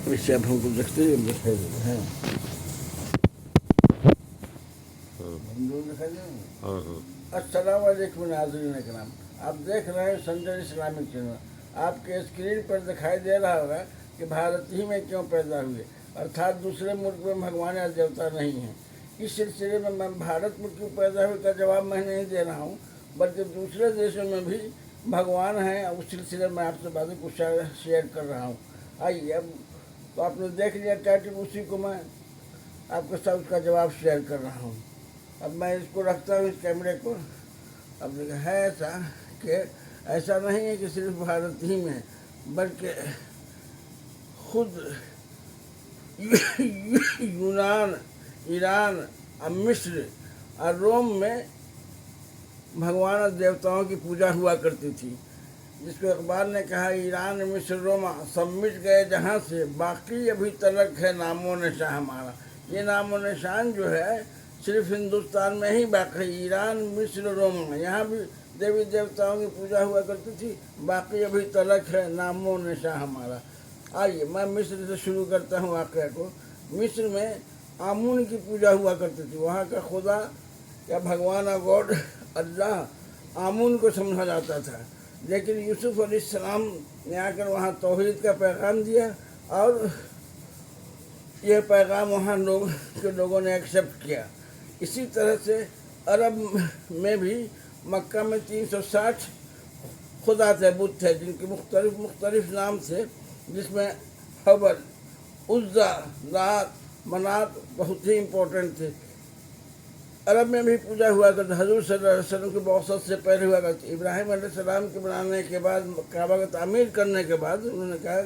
वैसे आप हमको देखते ही हम दिखाई दे रहे हैं। हम लोग दिखाई दे रहे हैं। अस्सलाम वालेकुम नाज़रीन इकराम, आप देख रहे हैं संजय इस्लामिक चैनल। आपके स्क्रीन पर दिखाई दे रहा होगा कि भारत ही में क्यों पैदा हुए, अर्थात दूसरे मुल्क में भगवान या देवता नहीं है। इस सिलसिले में मैं भारत में क्यों पैदा हुए का जवाब मैं नहीं दे रहा हूँ, बल्कि दूसरे देशों में भी भगवान हैं, उस सिलसिले में आपसे बातें कुछ शेयर कर रहा हूँ। आइए, अब तो आपने देख लिया टाइटल, उसी को मैं आपके साथ उसका जवाब शेयर कर रहा हूँ। अब मैं इसको रखता हूँ, इस कैमरे को। अब देखा है ऐसा कि ऐसा नहीं है कि सिर्फ भारत ही में, बल्कि खुद यूनान, ईरान और मिस्र और रोम में भगवान और देवताओं की पूजा हुआ करती थी, जिसको अखबार ने कहा ईरान, मिस्र, रोम सब मिट गए जहाँ से, बाकी अभी तलक है नामो निशान हमारा। ये नामो निशान जो है सिर्फ हिंदुस्तान में ही बाकी, ईरान, मिस्र, रोम में यहाँ भी देवी देवताओं की पूजा हुआ करती थी, बाकी अभी तलक है नामो निशान हमारा। आइए, मैं मिस्र से शुरू करता हूँ वाक़या को। मिस्र में आमून की पूजा हुआ करती थी। वहाँ का खुदा या भगवान और गॉड अल्लाह आमून को समझा जाता था, लेकिन यूसुफ अलैहिस्सलाम ने आकर वहाँ तौहीद का पैगाम दिया और यह पैगाम वहाँ लोगों ने एक्सेप्ट किया। इसी तरह से अरब में भी मक्का में 360 खुदा थे, बुत थे, जिनके मुख्तलिफ नाम थे, जिसमें हबल, उज़्ज़ा, लात, मनात बहुत ही इम्पोर्टेंट थे। अरब में भी पूजा हुआ करती, हजूर सल्लल्लाहु अलैहि वसल्लम की बौसत से पहले हुआ करती। इब्राहिम अलैहिस्सलाम के बनाने के बाद, काबा का तामीर करने के बाद उन्होंने कहा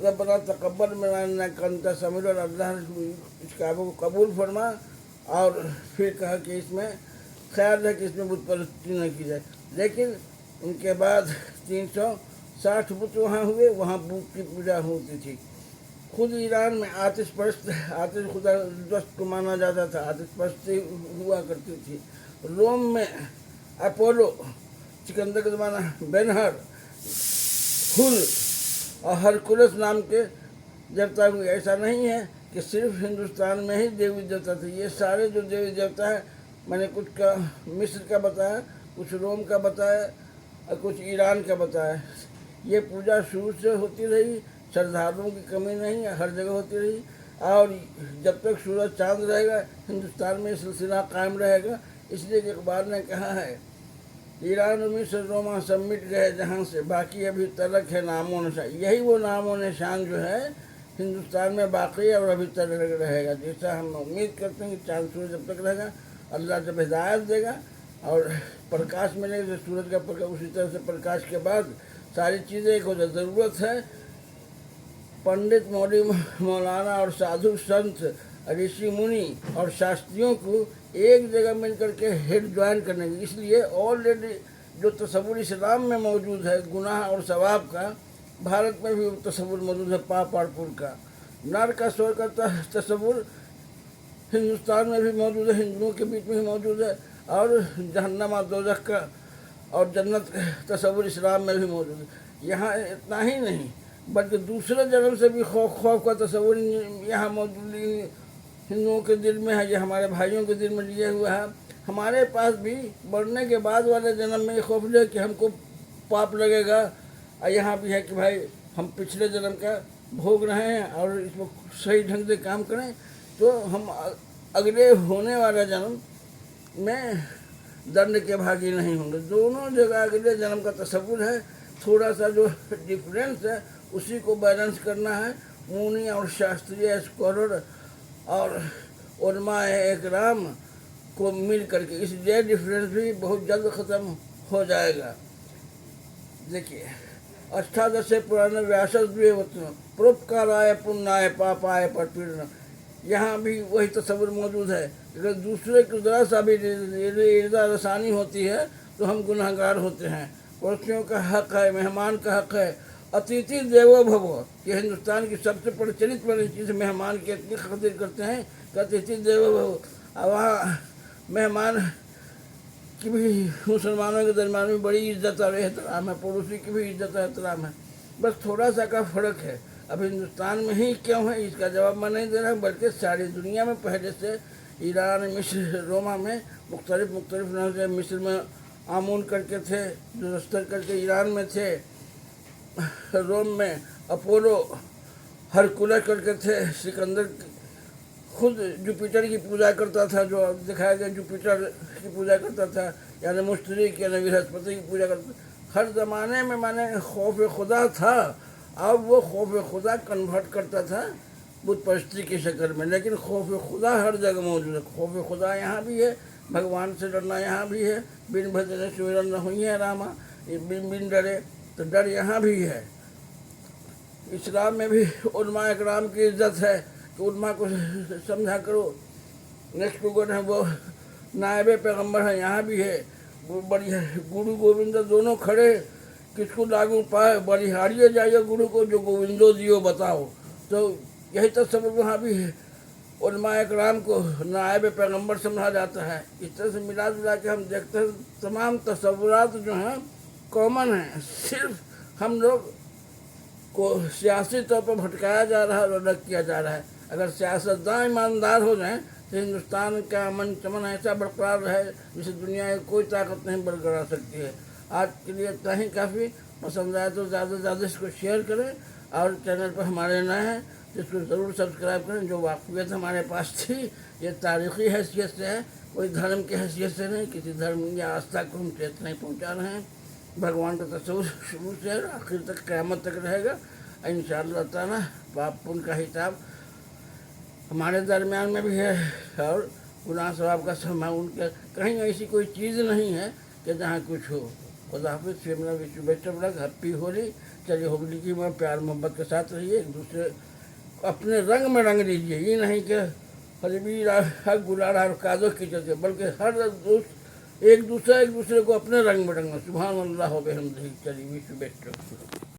रब्बना तक़ब्बल मिन्ना इन्नका अंता समीउल, और अल्लाह इस काबा को कबूल फरमा, और फिर कहा कि इसमें ख्याल है कि इसमें बुत परस्ती न की जाए। लेकिन उनके बाद 360 बुत वहाँ हुए, वहाँ बुत की पूजा होती थी। खुद ईरान में आतिश खुदा दस्त को माना जाता था, आतिश परस्ती हुआ करती थी। रोम में अपोलो, सिकंदर के ज़माना बेनहर, हुल और हरकुलस नाम के देवता हुए। ऐसा नहीं है कि सिर्फ हिंदुस्तान में ही देवी देवता थे। ये सारे जो देवी देवता है, मैंने कुछ का मिस्र का बताया, कुछ रोम का बताया और कुछ ईरान का बताया। ये पूजा शुरू से होती रही, श्रद्धालुओं की कमी नहीं है, हर जगह होती रही, और जब तक सूरज चांद रहेगा हिंदुस्तान में सिलसिला कायम रहेगा। इसलिए कि अखबार ने कहा है ईरान, मिस्र, रोमा सब मिट गए जहाँ से, बाकी अभी तलक है नामो निशान। यही वो नामो निशान जो है हिंदुस्तान में बाकी और अभी तक रहेगा। जैसा हम उम्मीद करते हैं कि चांद सूरज जब तक रहेगा, अल्लाह जब हिदायत देगा और प्रकाश मिलेगा, सूरज का प्रकाश, उसी तरह से प्रकाश के बाद सारी चीज़ें एक हो जाए। ज़रूरत है पंडित, मौलाना और साधु संत, ऋषि मुनि और शास्त्रियों को एक जगह मिल करके हेड ज्वाइन करने की। इसलिए ऑलरेडी जो तसव्वुर इस्लाम में मौजूद है गुनाह और सवाब का, भारत में भी तसव्वुर मौजूद है पाप और पुण्य का। नर का स्वर्ग का तसव्वुर हिंदुस्तान में भी मौजूद है, हिंदुओं के बीच में भी मौजूद है, और जहन्नम और दोज़ख का और जन्नत का तसव्वुर इस्लाम में भी मौजूद है। यहाँ इतना ही नहीं, बल्कि दूसरे जन्म से भी खौफ का तस्वुर यहाँ मौजूद हिंदुओं के दिल में है, ये हमारे भाइयों के दिल में लिए हुआ है। हमारे पास भी बढ़ने के बाद वाले जन्म में खौफ है कि हमको पाप लगेगा, और यहाँ भी है कि भाई हम पिछले जन्म का भोग रहे हैं और इसको सही ढंग से काम करें तो हम अगले होने वाले जन्म में दंड के भागी नहीं होंगे। दोनों जगह अगले जन्म का तस्वुर है। थोड़ा सा जो डिफरेंस है उसी को बैलेंस करना है। मुनि और शास्त्रीय स्कॉलर और उलमाए इकराम को मिल करके, इसलिए डिफरेंस भी बहुत जल्द ख़त्म हो जाएगा। देखिए, अष्टादश पुराण व्यासद्वे परोपकाराय पुण्याय पापाय परपीड़न, यहाँ भी वही तस्वुर मौजूद है। अगर दूसरे की ज़रा सा भी इर्दा रसानी होती है तो हम गुनहगार होते हैं। पड़ोसियों का हक़ है, मेहमान का हक़ है। अतिथि देवो भव, ये हिंदुस्तान की सबसे प्रचलित वाली चीज़, मेहमान की इतनी खातिर करते हैं कि अतिथि देवो भव। वहाँ मेहमान की भी मुसलमानों के दरमियान में बड़ी इज्जत और एहतराम है, पड़ोसी की भी इज्जत और एहतराम है। बस थोड़ा सा का फ़र्क है। अब हिंदुस्तान में ही क्यों है, इसका जवाब मैं नहीं दे रहा, बल्कि सारी दुनिया में पहले से ईरान, मिस्र, रोमा में मुख्तलिफ नाम से, मिस्र में आमून करके थे, जुरस्तर करके ईरान में थे, रोम में अपोलो, हरकुलस करके थे, सिकंदर खुद जुपिटर की पूजा करता था, जो दिखाया गया जुपिटर की पूजा करता था, यानी मुश्तरिक यानी बृहस्पति की पूजा करता था। हर ज़माने में माने खौफ खुदा था। अब वो खौफ खुदा कन्वर्ट करता था बुत परस्ती की शक्ल में, लेकिन खौफ खुदा हर जगह मौजूद है। खौफ खुदा यहाँ भी है, भगवान से डरना यहाँ भी है, बिन भजन सुमिरन न हुई है रामा, बिन डरे, तो डर यहाँ भी है। इस्लाम में भी उलमा इकराम की इज्जत है कि उलमा को समझा करो। नेक्स्ट गुड है वो नायब पैगम्बर है, यहाँ भी है। वो बढ़िया गुरु गोविंद दोनों खड़े, किसको लागू पाए, बलिहारिए जाइए गुरु को, जो गोविंदो दियो बताओ। तो यही तस्वुर वहाँ भी है, उलमा इकराम को नायब पैगम्बर समझा जाता है। इस तरह से मिला जुला के हम देखते हैं तमाम तस्वुरात जो हैं कॉमन हैं, सिर्फ हम लोग को सियासी तौर पर भटकाया जा रहा है और अलग किया जा रहा है। अगर सियासतदान ईमानदार हो जाएं तो हिंदुस्तान का अमन चमन ऐसा बरकरार रहे जिसे दुनिया की कोई ताकत नहीं बरकरार सकती है। आज के लिए इतना ही काफ़ी। पसंद आए तो ज़्यादा से ज़्यादा इसको शेयर करें, और चैनल पर हमारे नए हैं तो इसको ज़रूर सब्सक्राइब करें। जो वाक़फियत हमारे पास थी ये तारीख़ी हैसियत से है, कोई धर्म की हैसियत से नहीं, किसी धर्म या आस्था को हम ठेस नहीं पहुँचा रहे हैं। भगवान का तस्वुर शुरू से आखिर तक क़यामत तक रहेगा इंशाअल्लाह ताला। पाप पुण्य का हिसाब हमारे दरमियान में भी है, और गुनाह सवाब का समय उनके कहीं ऐसी कोई चीज़ नहीं है कि जहाँ कुछ हो। खुदा हाफिज़, फिर मेरा विश्व best of luck, happy Holi. चलिए होली की मैं प्यार मोहब्बत के साथ रहिए, एक दूसरे अपने रंग में रंग लीजिए। ये नहीं कि हर गुलाल हर कादो की चलते, बल्कि एक दूसरे को अपने रंग में रंगना। सुभान अल्लाह व बिहम्दिही। चलिए विश्व बेस्ट।